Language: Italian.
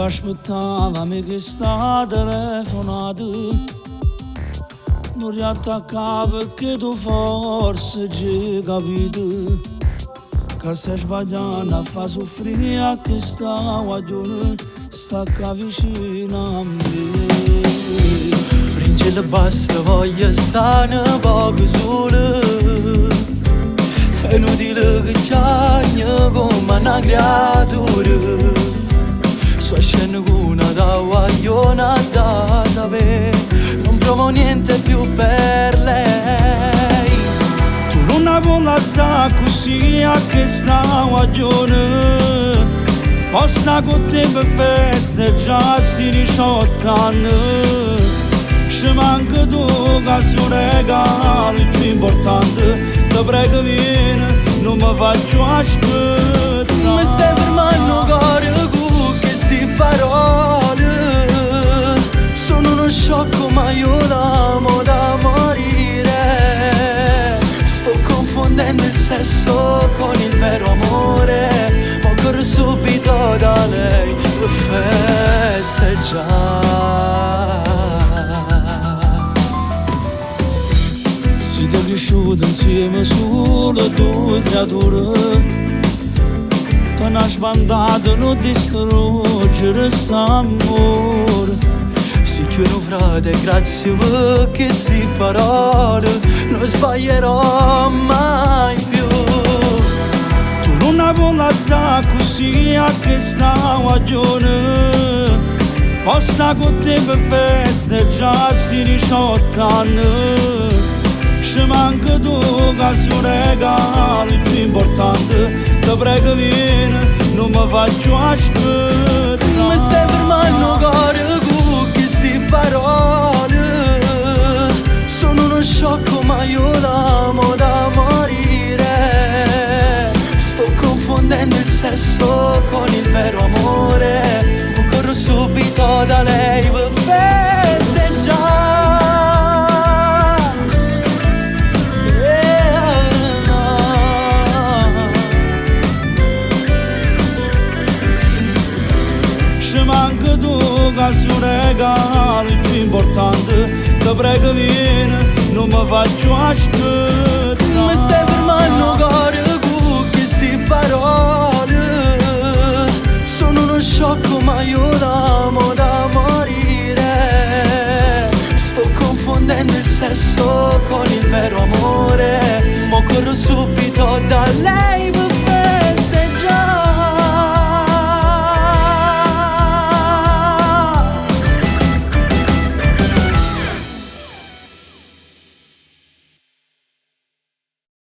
aspettavami che sta telefonata, non riattaccava perché tu forse ci capito che stai sbagliando a far soffrire a che sta guaglione stacca vicino a me. Princile basta, voglio stare un poco solo, è inutile che chiagni come una creatura. Sua scena una da guagliona da sapere, non provo niente più per lei. Tu non vuoi lasciare così a che sta guaglione, posta con te per festeggiare sti 18 anni. Ci manca tu che sei un regalo più importante, ti prego vieni, non mi faccio aspettare. Mi stai fermando cuore con queste parole, sono uno sciocco ma io l'amo da morire. Sto confondendo il sesso con il vero amore, ma corro subito da lei per festeggiare. Siete cresciuti insieme solo due creature, ti hanno sbandato, non distruggere st'amore. Si chiudono frate, grazie per queste parole, non sbaglierò mai più. Tu non vuoi lasciare così a che sta guaglione, posta con te per festeggiare sti 18 anni. Ci manca tu che sei un regalo più importante, ti prego vieni, non mi faccio aspettare. Mi stai fermando cuore con queste parole, sono uno sciocco ma io l'amo da morire. Sto confondendo il sesso con il vero amore, ma corro subito da lei per festeggiare. Ci manca tu che sei un regalo più importante, ti prego vieni, non mi faccio aspettare. Mi stai fermando cuore con queste parole, sono uno sciocco ma io l'amo da morire. Sto confondendo il sesso con il vero amore, ma corro subito da lei.